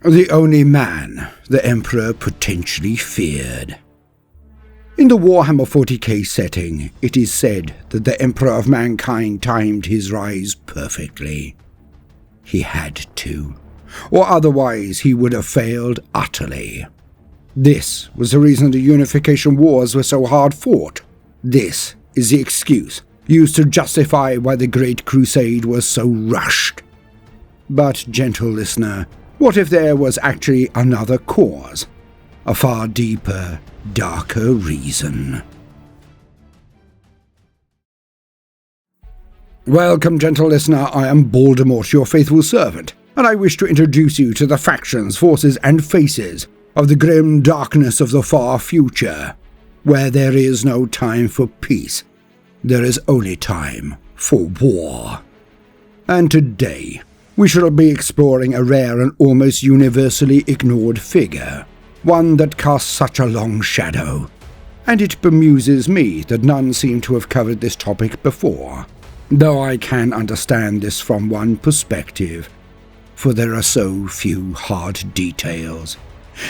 The only man the Emperor potentially feared. In the Warhammer 40k setting, it is said that the Emperor of Mankind timed his rise perfectly. He had to, or otherwise he would have failed utterly. This was the reason the Unification Wars were so hard fought. This is the excuse used to justify why the Great Crusade was so rushed. But, gentle listener, what if there was actually another cause? A far deeper, darker reason. Welcome, gentle listener, I am Baldermort, your faithful servant, and I wish to introduce you to the factions, forces, and faces of the grim darkness of the far future, where there is no time for peace. There is only time for war. And today, we shall be exploring a rare and almost universally ignored figure, one that casts such a long shadow, and it bemuses me that none seem to have covered this topic before, though I can understand this from one perspective, for there are so few hard details,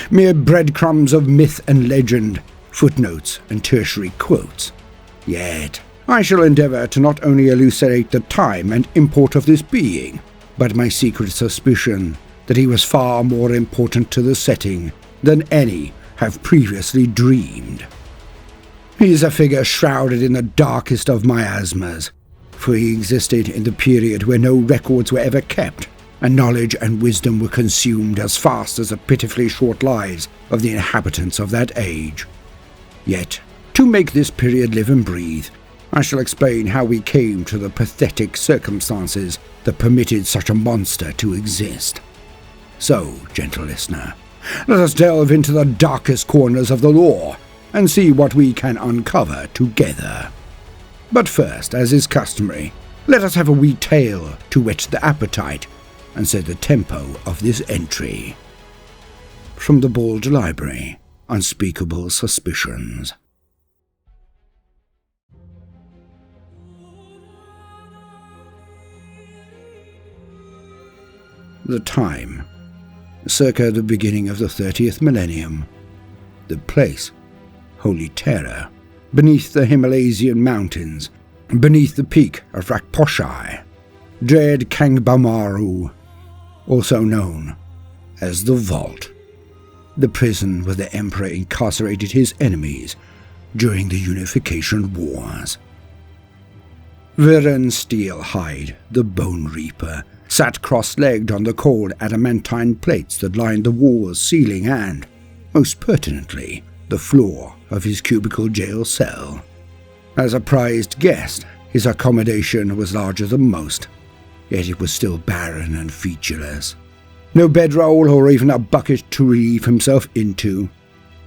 mere breadcrumbs of myth and legend, footnotes and tertiary quotes. Yet, I shall endeavour to not only elucidate the time and import of this being, but my secret suspicion that he was far more important to the setting than any have previously dreamed. He is a figure shrouded in the darkest of miasmas, for he existed in the period where no records were ever kept, and knowledge and wisdom were consumed as fast as the pitifully short lives of the inhabitants of that age. Yet, to make this period live and breathe, I shall explain how we came to the pathetic circumstances that permitted such a monster to exist. So, gentle listener, let us delve into the darkest corners of the lore and see what we can uncover together. But first, as is customary, let us have a wee tale to whet the appetite and set the tempo of this entry. From the Bald Library, Unspeakable Suspicions. The time, circa the beginning of the 30th millennium. The place, Holy Terror, beneath the Himalaysian mountains, beneath the peak of Rakposhai, dread Kangbamaru, also known as the Vault, the prison where the Emperor incarcerated his enemies during the Unification Wars. Viren Steelhide, the Bone Reaper, sat cross-legged on the cold adamantine plates that lined the walls, ceiling, and, most pertinently, the floor of his cubicle jail cell. As a prized guest, his accommodation was larger than most, yet it was still barren and featureless. No bedroll or even a bucket to relieve himself into.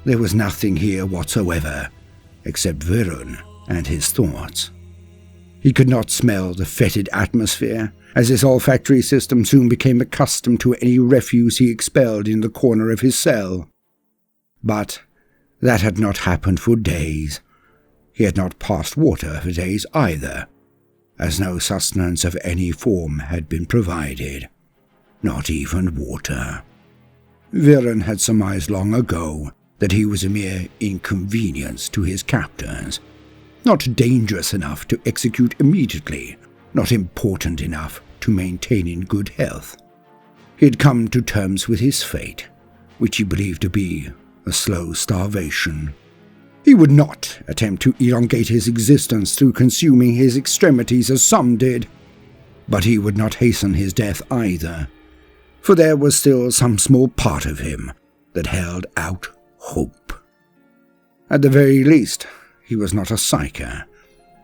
There was nothing here whatsoever, except Viren and his thoughts. He could not smell the fetid atmosphere, as his olfactory system soon became accustomed to any refuse he expelled in the corner of his cell. But that had not happened for days. He had not passed water for days either, as no sustenance of any form had been provided, not even water. Viren had surmised long ago that he was a mere inconvenience to his captors, not dangerous enough to execute immediately, not important enough to maintain in good health. He had come to terms with his fate, which he believed to be a slow starvation. He would not attempt to elongate his existence through consuming his extremities as some did, but he would not hasten his death either, for there was still some small part of him that held out hope. At the very least, he was not a psyker.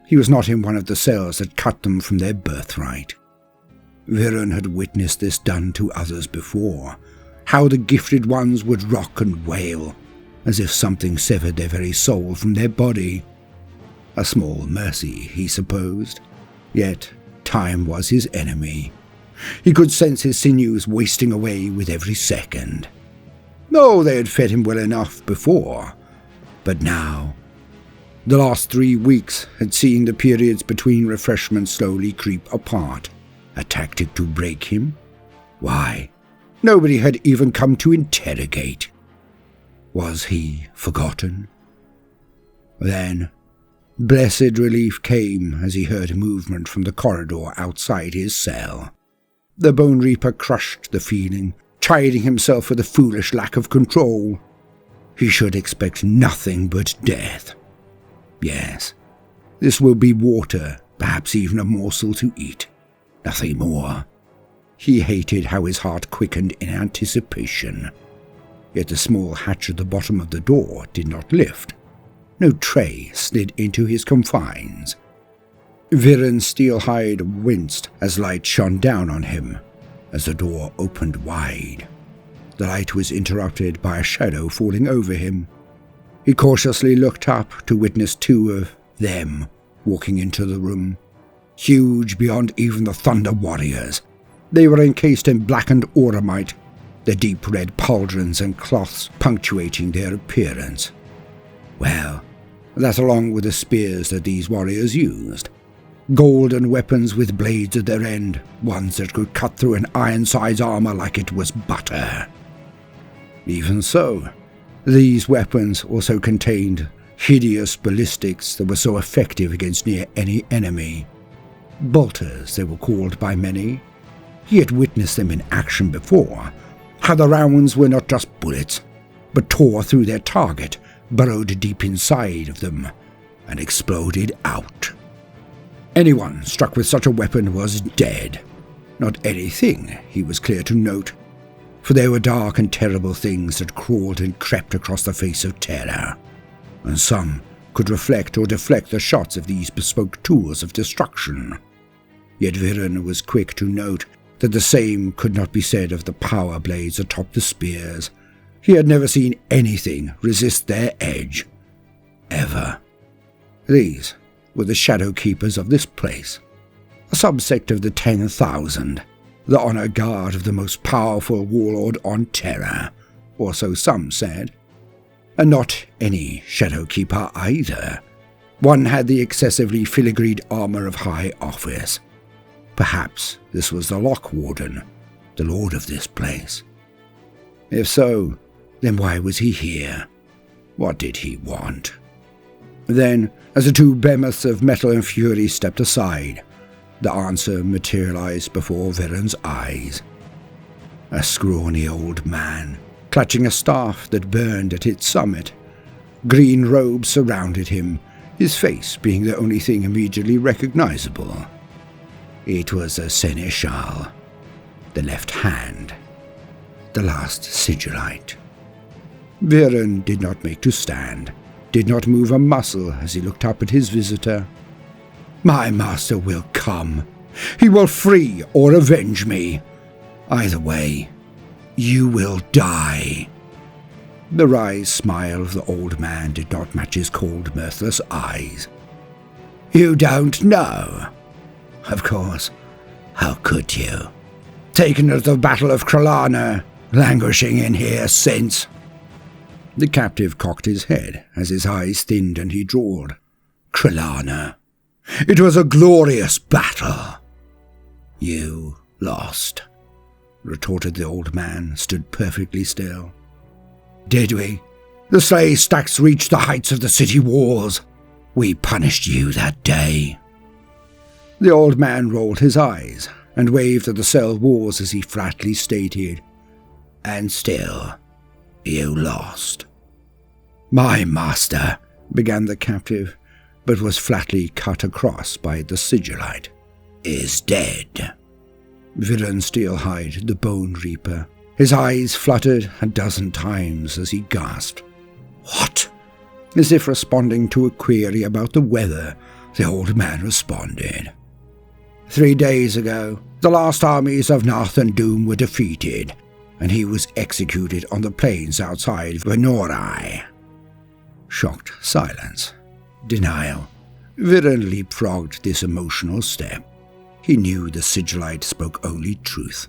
He was not in one of the cells that cut them from their birthright. Viren had witnessed this done to others before, how the gifted ones would rock and wail, as if something severed their very soul from their body. A small mercy, he supposed, yet time was his enemy. He could sense his sinews wasting away with every second. No, they had fed him well enough before, but now the last 3 weeks had seen the periods between refreshments slowly creep apart. A tactic to break him? Why, Nobody had even come to interrogate. Was he forgotten? Then, blessed relief came as he heard movement from the corridor outside his cell. The Bone Reaper crushed the feeling, chiding himself for the foolish lack of control. He should expect nothing but death. Yes, this will be water, perhaps even a morsel to eat. Nothing more. He hated how his heart quickened in anticipation. Yet the small hatch at the bottom of the door did not lift. No tray slid into his confines. Viren's steel hide winced as light shone down on him, as the door opened wide. The light was interrupted by a shadow falling over him. He cautiously looked up to witness two of them walking into the room, huge beyond even the Thunder Warriors. They were encased in blackened auramite, their deep red pauldrons and cloths punctuating their appearance. Well, that along with the spears that these warriors used. Golden weapons with blades at their end, ones that could cut through an Ironside's armor like it was butter. Even so, these weapons also contained hideous ballistics that were so effective against near any enemy. Bolters, they were called by many. He had witnessed them in action before, how the rounds were not just bullets, but tore through their target, burrowed deep inside of them, and exploded out. Anyone struck with such a weapon was dead. Not anything, he was clear to note, for they were dark and terrible things that crawled and crept across the face of terror, and some could reflect or deflect the shots of these bespoke tools of destruction. Yet Viren was quick to note that the same could not be said of the power blades atop the spears. He had never seen anything resist their edge. Ever. These were the Shadow Keepers of this place, a subsect of the 10,000, the honor guard of the most powerful warlord on Terra, or so some said. And not any Shadow Keeper either. One had the excessively filigreed armor of high office. Perhaps this was the Lock Warden, the lord of this place. If so, then why was he here? What did he want? Then, as the two behemoths of metal and fury stepped aside, the answer materialized before Viren's eyes. A scrawny old man, clutching a staff that burned at its summit. Green robes surrounded him, his face being the only thing immediately recognizable. It was a seneschal, the left hand, the last sigillite. Viren did not make to stand, did not move a muscle as he looked up at his visitor. My master will come. He will free or avenge me. Either way, you will die. The wry smile of the old man did not match his cold, mirthless eyes. You don't know? Of course. How could you? Taken at the Battle of Kralana, languishing in here since. The captive cocked his head as his eyes thinned and he drawled. Kralana. It was a glorious battle. You lost, retorted the old man, stood perfectly still. Did we? The Slay stacks reached the heights of the city walls. We punished you that day. The old man rolled his eyes and waved at the cell walls as he flatly stated, and still, you lost. My master, began the captive, but was flatly cut across by the sigillite, is dead. Viren Steelhide, the Bone Reaper, his eyes fluttered a dozen times as he gasped. What? As if responding to a query about the weather, the old man responded. 3 days ago, the last armies of Narthan Dume were defeated, and he was executed on the plains outside Venorai. Shocked silence. Denial. Viren leapfrogged this emotional step. He knew the sigillite spoke only truth,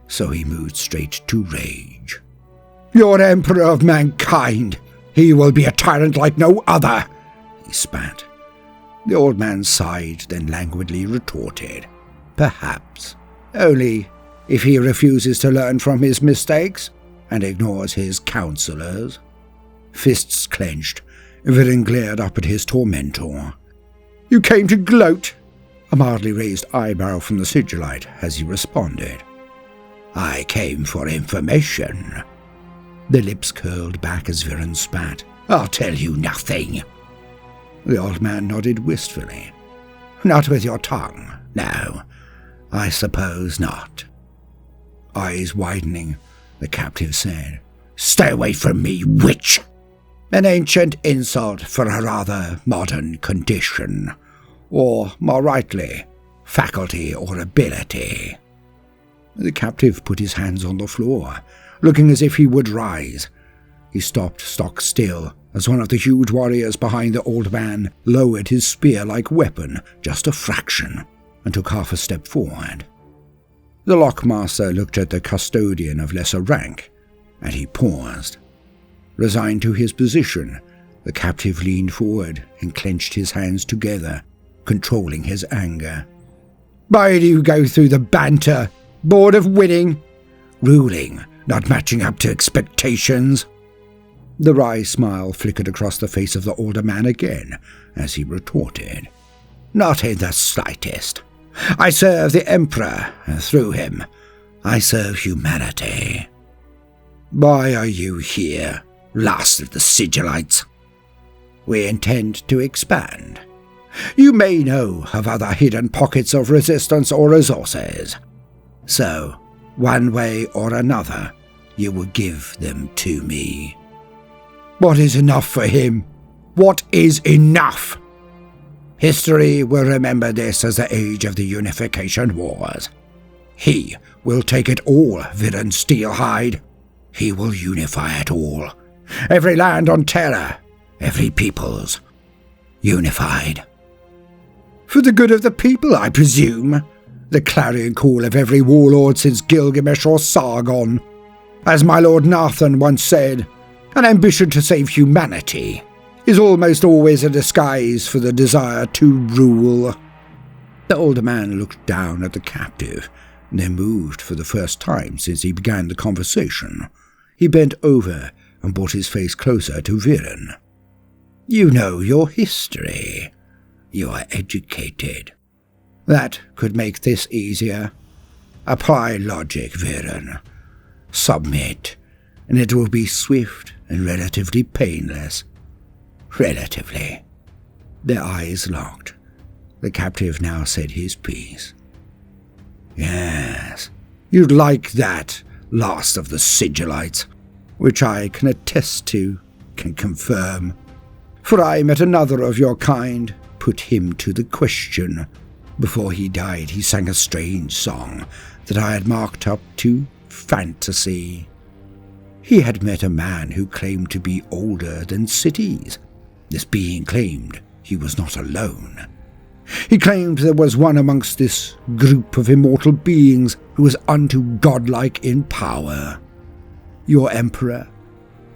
so he moved straight to rage. Your emperor of mankind! He will be a tyrant like no other! He spat. The old man sighed, then languidly retorted. Perhaps. Only if he refuses to learn from his mistakes and ignores his counselors. Fists clenched, Viren glared up at his tormentor. "You came to gloat?" A mildly raised eyebrow from the sigillite as he responded. "I came for information." The lips curled back as Viren spat. "I'll tell you nothing." The old man nodded wistfully. "Not with your tongue, no. I suppose not." Eyes widening, the captive said, "Stay away from me, witch!" An ancient insult for a rather modern condition, or, more rightly, faculty or ability. The captive put his hands on the floor, looking as if he would rise. He stopped stock still as one of the huge warriors behind the old man lowered his spear-like weapon just a fraction and took half a step forward. The lockmaster looked at the custodian of lesser rank, and he paused. Resigned to his position, the captive leaned forward and clenched his hands together, controlling his anger. "Why do you go through the banter? Bored of winning? Ruling, not matching up to expectations?" The wry smile flickered across the face of the older man again as he retorted. "Not in the slightest. I serve the Emperor, and through him, I serve humanity." "Why are you here, last of the sigillites?" "We intend to expand. You may know of other hidden pockets of resistance or resources. So, one way or another, you will give them to me." "What is enough for him? What is enough?" "History will remember this as the age of the Unification Wars. He will take it all, Viren Steelhide. He will unify it all. Every land on Terra, every peoples. Unified. For the good of the people, I presume. The clarion call of every warlord since Gilgamesh or Sargon. As my lord Narthan once said, an ambition to save humanity is almost always a disguise for the desire to rule. The older man looked down at the captive, then moved for the first time since he began the conversation. He bent over and brought his face closer to Viren. "You know your history. You are educated. That could make this easier. Apply logic, Viren. Submit, and it will be swift and relatively painless. Relatively." Their eyes locked. The captive now said his piece. "Yes, you'd like that, last of the sigillites, which I can attest to, can confirm. For I met another of your kind, put him to the question. Before he died, he sang a strange song that I had marked up to fantasy. He had met a man who claimed to be older than cities. This being claimed he was not alone. He claimed there was one amongst this group of immortal beings who was unto godlike in power. Your emperor.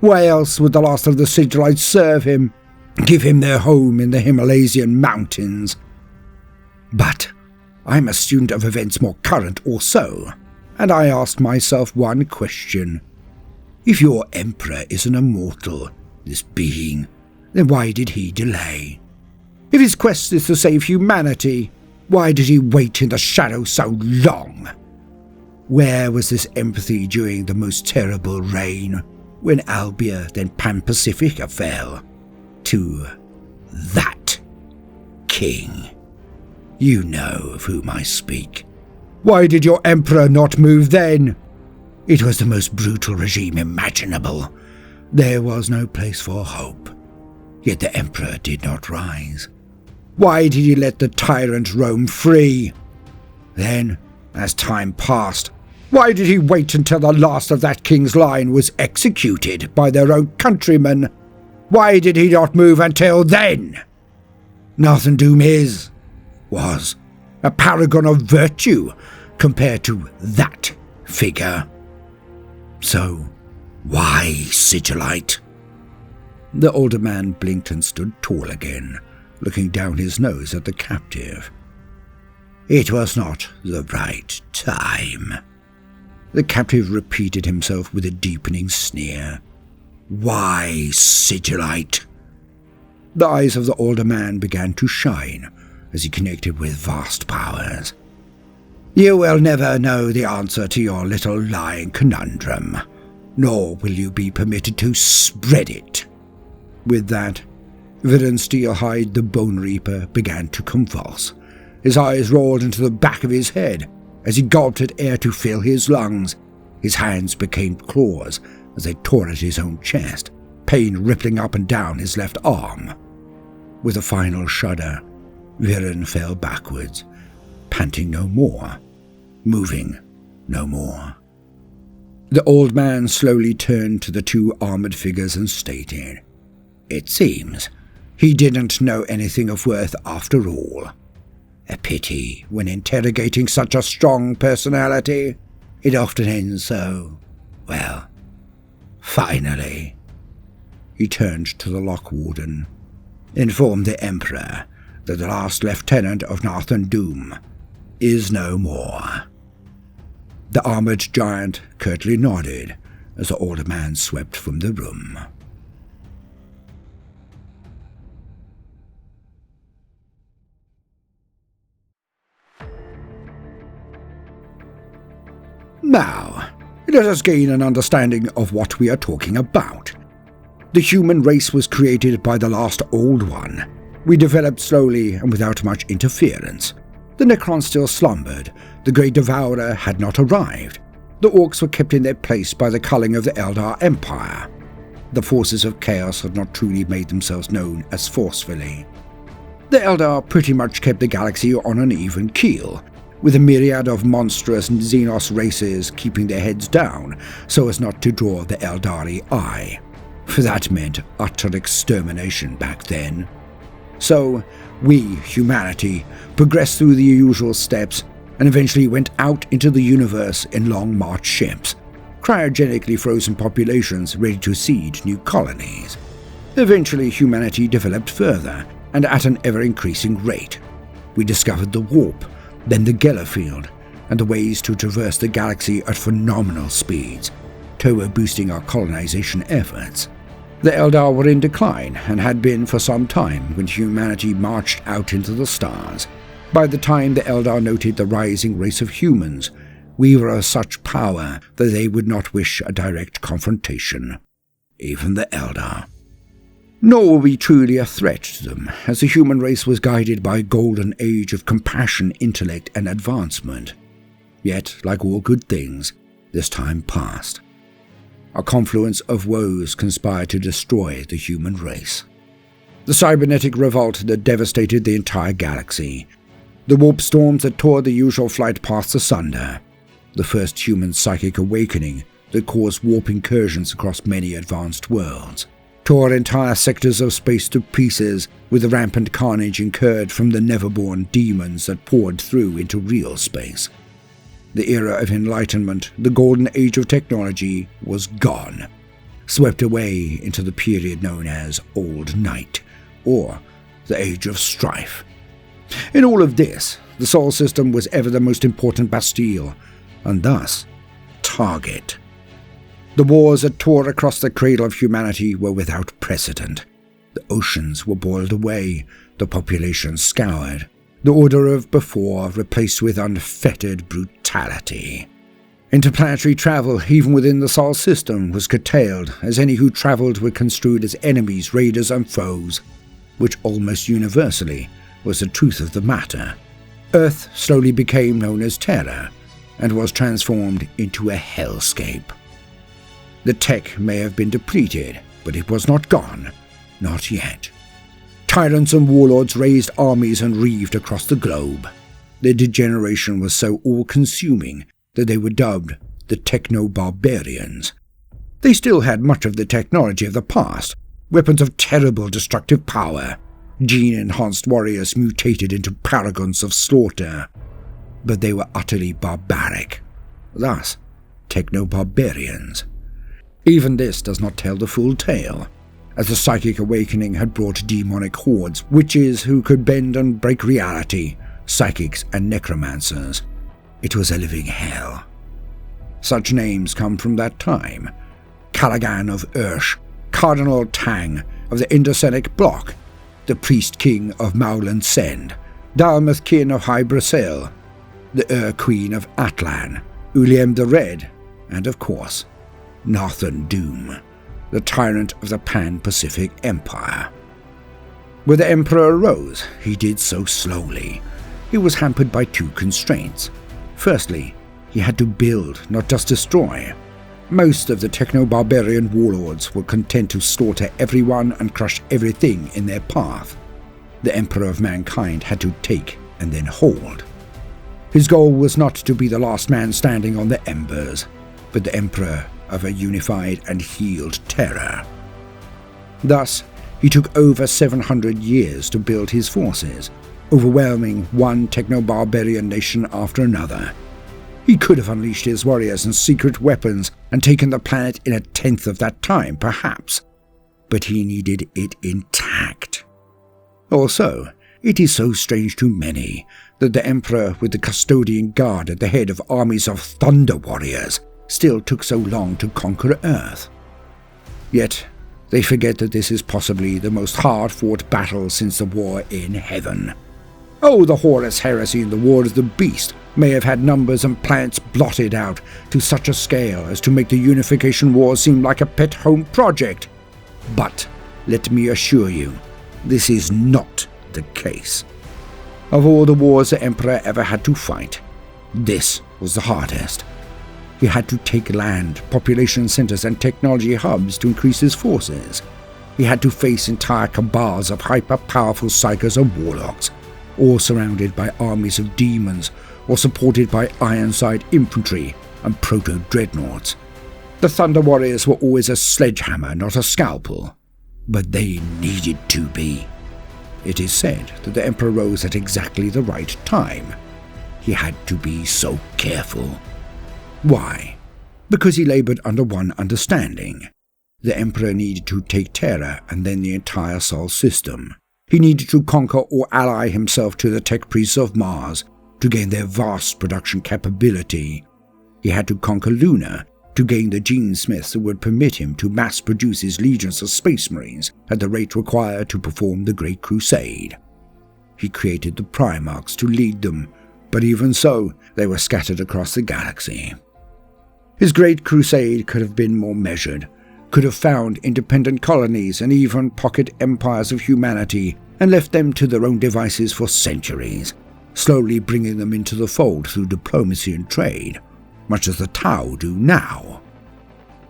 Why else would the last of the sigillites serve him, give him their home in the Himalayan mountains? But I'm a student of events more current or so, and I asked myself one question. If your emperor is an immortal, this being, then why did he delay? If his quest is to save humanity, why did he wait in the shadow so long? Where was this empathy during the most terrible reign, when Albia, then Pan-Pacifica, fell? To that king. You know of whom I speak. Why did your emperor not move then? It was the most brutal regime imaginable. There was no place for hope. Yet the emperor did not rise. Why did he let the tyrant roam free? Then, as time passed, why did he wait until the last of that king's line was executed by their own countrymen? Why did he not move until then? Narthan Dume was a paragon of virtue compared to that figure. So, why sigillite? The older man blinked and stood tall again, looking down his nose at the captive. It was not the right time. The captive repeated himself with a deepening sneer. "Why, Sigillite?" The eyes of the older man began to shine as he connected with vast powers. "You will never know the answer to your little lying conundrum, nor will you be permitted to spread it." With that, Viren Steelhide the Bone Reaper began to convulse. His eyes rolled into the back of his head as he gulped at air to fill his lungs. His hands became claws as they tore at his own chest, pain rippling up and down his left arm. With a final shudder, Viren fell backwards, panting no more, moving no more. The old man slowly turned to the two armored figures and stated, "It seems he didn't know anything of worth after all. A pity when interrogating such a strong personality. It often ends so, well, finally." He turned to the lock warden. "Inform the Emperor that the last lieutenant of Narthan Dume is no more." The armored giant curtly nodded as the older man swept from the room. Now, let us gain an understanding of what we are talking about. The human race was created by the last Old One. We developed slowly and without much interference. The Necrons still slumbered. The Great Devourer had not arrived. The Orcs were kept in their place by the culling of the Eldar Empire. The forces of chaos had not truly made themselves known as forcefully. The Eldar pretty much kept the galaxy on an even keel, with a myriad of monstrous Xenos races keeping their heads down so as not to draw the Eldari eye. For that meant utter extermination back then. So, we, humanity, progressed through the usual steps and eventually went out into the universe in long march ships, cryogenically frozen populations ready to seed new colonies. Eventually humanity developed further, and at an ever-increasing rate. We discovered the warp, then the Gellerfield, and the ways to traverse the galaxy at phenomenal speeds, turbo-boosting our colonization efforts. The Eldar were in decline, and had been for some time when humanity marched out into the stars. By the time the Eldar noted the rising race of humans, we were of such power that they would not wish a direct confrontation. Even the Eldar. Nor were we truly a threat to them, as the human race was guided by a golden age of compassion, intellect, and advancement. Yet, like all good things, this time passed. A confluence of woes conspired to destroy the human race. The cybernetic revolt that devastated the entire galaxy. The warp storms that tore the usual flight paths asunder. The first human psychic awakening that caused warp incursions across many advanced worlds. Tore entire sectors of space to pieces with the rampant carnage incurred from the never-born demons that poured through into real space. The era of enlightenment, the golden age of technology, was gone, swept away into the period known as Old Night, or the Age of Strife. In all of this, the Sol System was ever the most important bastille, and thus, target. The wars that tore across the cradle of humanity were without precedent. The oceans were boiled away, the population scoured, the order of before replaced with unfettered brutality. Interplanetary travel, even within the Sol System, was curtailed, as any who travelled were construed as enemies, raiders, and foes, which almost universally was the truth of the matter. Earth slowly became known as Terra, and was transformed into a hellscape. The tech may have been depleted, but it was not gone, not yet. Tyrants and warlords raised armies and reaved across the globe. Their degeneration was so all-consuming that they were dubbed the Techno-Barbarians. They still had much of the technology of the past, weapons of terrible destructive power, gene-enhanced warriors mutated into paragons of slaughter. But they were utterly barbaric, thus Techno-Barbarians. Even this does not tell the full tale, as the psychic awakening had brought demonic hordes, witches who could bend and break reality, psychics and necromancers. It was a living hell. Such names come from that time. Callaghan of Ursh, Cardinal Tang of the Indocenic Bloc, the Priest King of Mauland Send, Dalmath Kin of High Brasil, the Queen of Atlan, Uliam the Red, and of course, Narthan Dume, the tyrant of the Pan-Pacific Empire. When the Emperor arose, he did so slowly. He was hampered by two constraints. Firstly, he had to build, not just destroy. Most of the techno-barbarian warlords were content to slaughter everyone and crush everything in their path. The Emperor of Mankind had to take and then hold. His goal was not to be the last man standing on the embers, but the Emperor of a unified and healed terror. Thus, he took over 700 years to build his forces, overwhelming one techno-barbarian nation after another. He could have unleashed his warriors and secret weapons and taken the planet in a tenth of that time, perhaps, but he needed it intact. Also, it is so strange to many that the Emperor with the Custodian Guard at the head of armies of Thunder Warriors still took so long to conquer Earth. Yet, they forget that this is possibly the most hard-fought battle since the War in Heaven. Oh, the Horus Heresy in the War of the Beast may have had numbers and planets blotted out to such a scale as to make the Unification War seem like a pet home project. But, let me assure you, this is not the case. Of all the wars the Emperor ever had to fight, this was the hardest. He had to take land, population centers, and technology hubs to increase his forces. He had to face entire cabals of hyper-powerful psychers and warlocks, all surrounded by armies of demons or supported by Ironside infantry and proto-dreadnoughts. The Thunder Warriors were always a sledgehammer, not a scalpel, but they needed to be. It is said that the Emperor rose at exactly the right time. He had to be so careful. Why? Because he labored under one understanding. The Emperor needed to take Terra and then the entire Sol system. He needed to conquer or ally himself to the tech priests of Mars to gain their vast production capability. He had to conquer Luna to gain the gene smiths that would permit him to mass produce his legions of space marines at the rate required to perform the Great Crusade. He created the Primarchs to lead them, but even so, they were scattered across the galaxy. His Great Crusade could have been more measured, could have found independent colonies and even pocket empires of humanity and left them to their own devices for centuries, slowly bringing them into the fold through diplomacy and trade, much as the Tau do now.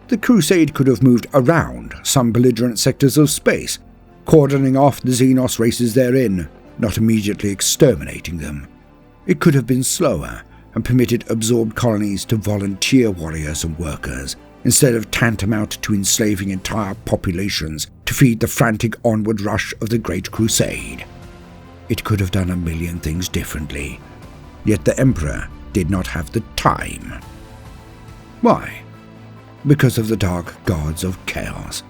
The Crusade could have moved around some belligerent sectors of space, cordoning off the Xenos races therein, not immediately exterminating them. It could have been slower and permitted absorbed colonies to volunteer warriors and workers, instead of tantamount to enslaving entire populations to feed the frantic onward rush of the Great Crusade. It could have done a million things differently, yet the Emperor did not have the time. Why? Because of the dark gods of chaos.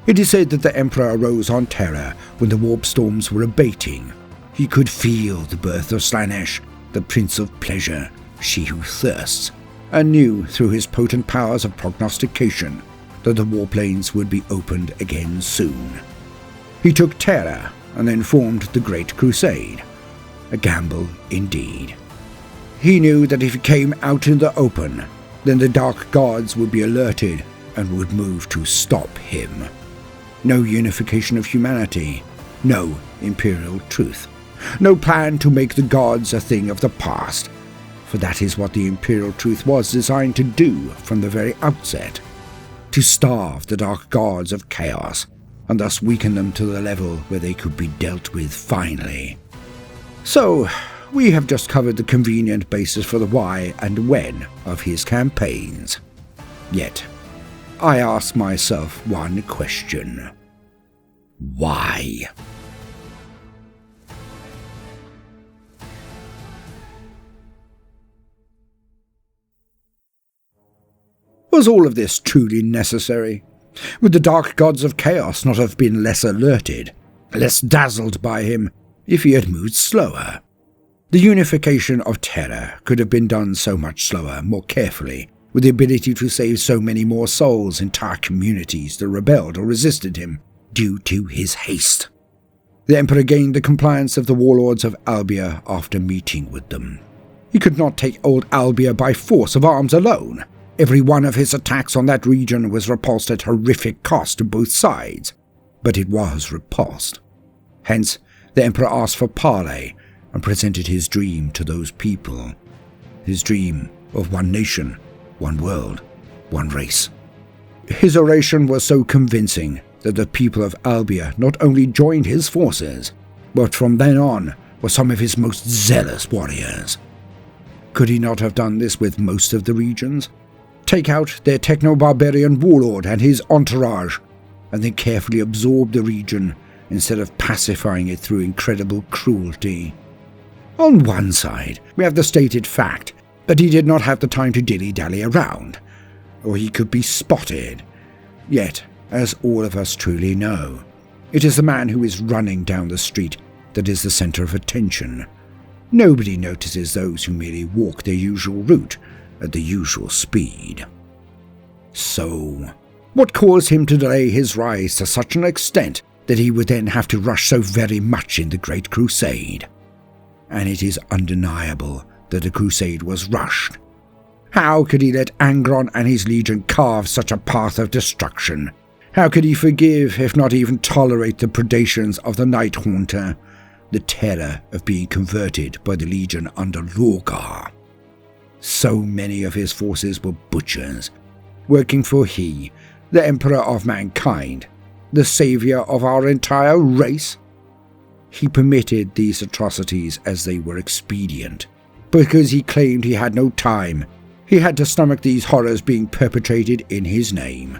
It is said that the Emperor arose on Terra when the warp storms were abating. He could feel the birth of Slanesh, the Prince of Pleasure, she who thirsts, and knew through his potent powers of prognostication that the warplanes would be opened again soon. He took Terra and then formed the Great Crusade. A gamble indeed. He knew that if he came out in the open, then the dark gods would be alerted and would move to stop him. No unification of humanity, no imperial truth, no plan to make the gods a thing of the past, for that is what the imperial truth was designed to do from the very outset, to starve the dark gods of chaos, and thus weaken them to the level where they could be dealt with finally. So, we have just covered the convenient basis for the why and when of his campaigns. Yet, I ask myself one question. Why? Was all of this truly necessary? Would the dark gods of chaos not have been less alerted, less dazzled by him, if he had moved slower? The unification of Terra could have been done so much slower, more carefully, with the ability to save so many more souls, entire communities that rebelled or resisted him due to his haste. The Emperor gained the compliance of the warlords of Albia after meeting with them. He could not take old Albia by force of arms alone. Every one of his attacks on that region was repulsed at horrific cost to both sides, but it was repulsed. Hence, the Emperor asked for parley and presented his dream to those people. His dream of one nation, one world, one race. His oration was so convincing that the people of Albia not only joined his forces, but from then on were some of his most zealous warriors. Could he not have done this with most of the regions? Take out their techno-barbarian warlord and his entourage, and then carefully absorb the region instead of pacifying it through incredible cruelty. On one side, we have the stated fact that he did not have the time to dilly-dally around, or he could be spotted. Yet, as all of us truly know, it is the man who is running down the street that is the center of attention. Nobody notices those who merely walk their usual route at the usual speed. So, what caused him to delay his rise to such an extent that he would then have to rush so very much in the Great Crusade? And it is undeniable that the crusade was rushed. How could he let Angron and his legion carve such a path of destruction? How could he forgive, if not even tolerate, the predations of the Night Haunter, the terror of being converted by the legion under Lorgar? So many of his forces were butchers, working for he, the Emperor of mankind, the savior of our entire race. He permitted these atrocities as they were expedient, because he claimed he had no time. He had to stomach these horrors being perpetrated in his name.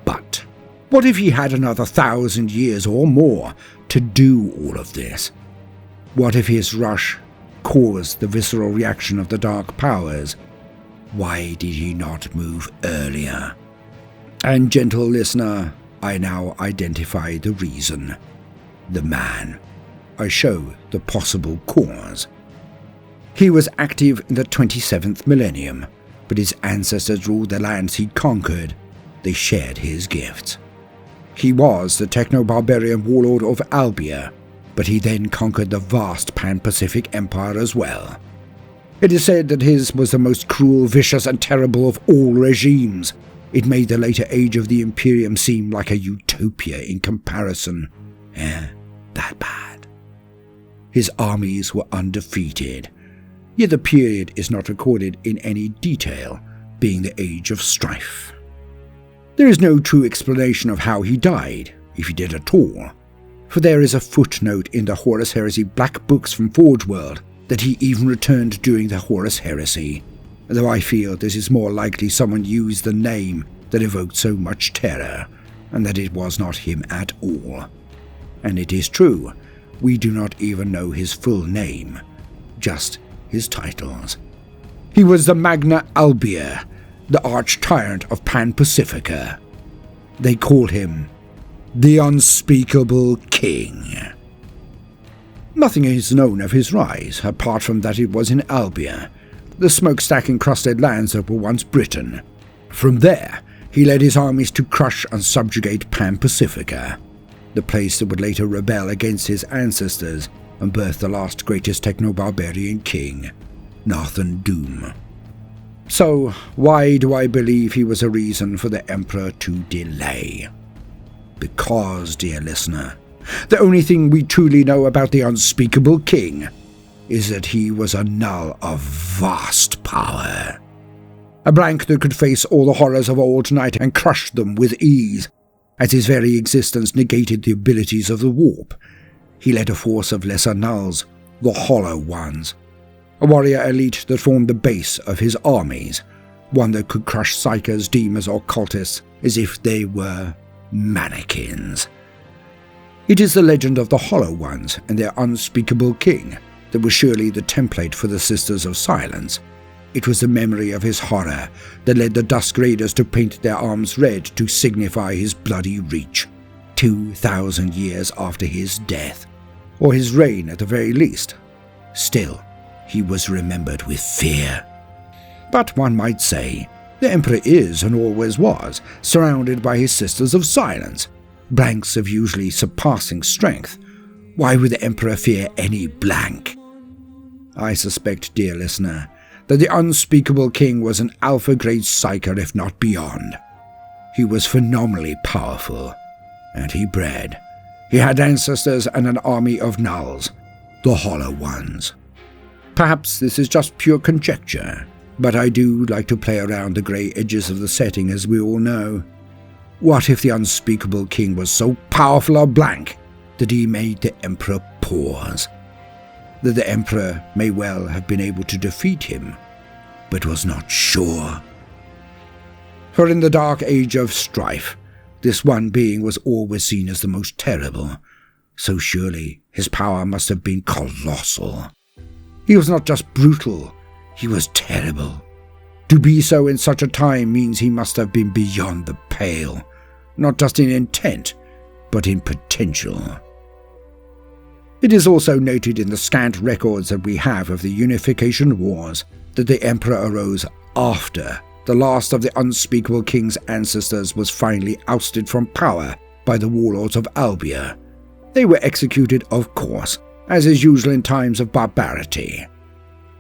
But what if he had another 1,000 years or more to do all of this? What if his rush caused the visceral reaction of the dark powers? Why did he not move earlier? And gentle listener, I now identify the reason. The man. I show the possible cause. He was active in the 27th millennium, but his ancestors ruled the lands he conquered. They shared his gifts. He was the techno-barbarian warlord of Albia, but he then conquered the vast Pan-Pacific Empire as well. It is said that his was the most cruel, vicious, and terrible of all regimes. It made the later age of the Imperium seem like a utopia in comparison. That bad. His armies were undefeated, yet the period is not recorded in any detail, being the Age of Strife. There is no true explanation of how he died, if he did at all, for there is a footnote in the Horus Heresy Black Books from Forge World that he even returned during the Horus Heresy, though I feel this is more likely someone used the name that evoked so much terror, and that it was not him at all. And it is true, we do not even know his full name, just his titles. He was the Magna Albia, the arch-tyrant of Pan-Pacifica. They called him the Unspeakable King. Nothing is known of his rise, apart from that it was in Albia, the smokestack-encrusted lands that were once Britain. From there, he led his armies to crush and subjugate Pan-Pacifica, the place that would later rebel against his ancestors and birth the last greatest techno-barbarian king, Narthan Dume. So, why do I believe he was a reason for the Emperor to delay? Because, dear listener, the only thing we truly know about the Unspeakable King is that he was a null of vast power. A blank that could face all the horrors of old night and crush them with ease, as his very existence negated the abilities of the warp. He led a force of lesser nulls, the Hollow Ones, a warrior elite that formed the base of his armies, one that could crush psychers, demons, or cultists as if they were mannequins. It is the legend of the Hollow Ones and their unspeakable king that was surely the template for the Sisters of Silence. It was the memory of his horror that led the Dusk Raiders to paint their arms red to signify his bloody reach, 2,000 years after his death, or his reign at the very least. Still, he was remembered with fear. But one might say, the Emperor is, and always was, surrounded by his Sisters of Silence, blanks of usually surpassing strength. Why would the Emperor fear any blank? I suspect, dear listener, that the unspeakable king was an alpha-grade psyker, if not beyond. He was phenomenally powerful, and he bred. He had ancestors and an army of nulls, the Hollow Ones. Perhaps this is just pure conjecture, but I do like to play around the grey edges of the setting, as we all know. What if the unspeakable king was so powerful or blank that he made the Emperor pause? That the Emperor may well have been able to defeat him, but was not sure. For in the dark age of strife, this one being was always seen as the most terrible, so surely his power must have been colossal. He was not just brutal, he was terrible. To be so in such a time means he must have been beyond the pale, not just in intent, but in potential. It is also noted in the scant records that we have of the Unification Wars that the Emperor arose after the last of the unspeakable king's ancestors was finally ousted from power by the warlords of Albia. They were executed, of course, as is usual in times of barbarity.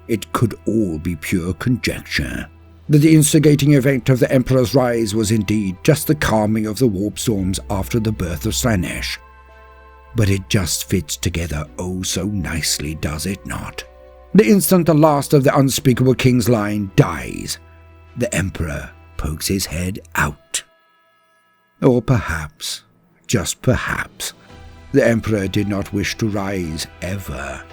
It could all be pure conjecture, that the instigating event of the Emperor's rise was indeed just the calming of the warp storms after the birth of Slaanesh. But it just fits together oh so nicely, does it not? The instant the last of the unspeakable king's line dies, the Emperor pokes his head out. Or perhaps, just perhaps, the Emperor did not wish to rise ever.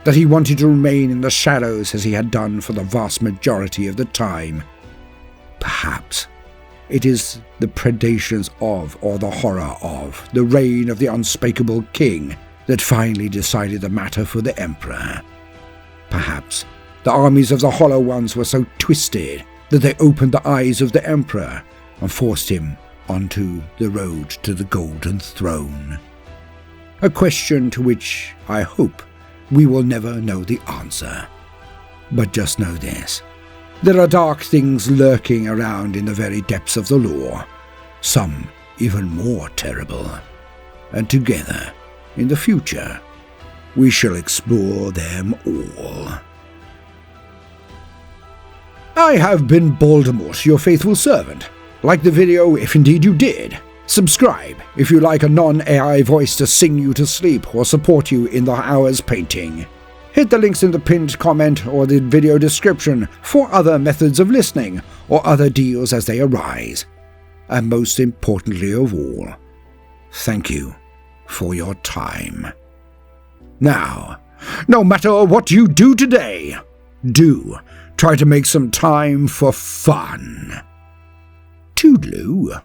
That he wanted to remain in the shadows as he had done for the vast majority of the time. Perhaps it is the predations of, or the horror of, the reign of the unspeakable king that finally decided the matter for the Emperor. Perhaps the armies of the Hollow Ones were so twisted that they opened the eyes of the Emperor and forced him onto the road to the Golden Throne. A question to which I hope we will never know the answer. But just know this. There are dark things lurking around in the very depths of the lore, some even more terrible. And together, in the future, we shall explore them all. I have been Baldermort, your faithful servant. Like the video if indeed you did. Subscribe if you like a non-AI voice to sing you to sleep or support you in the hour's painting. Hit the links in the pinned comment or the video description for other methods of listening or other deals as they arise. And most importantly of all, thank you for your time. Now, no matter what you do today, do try to make some time for fun. Toodaloo.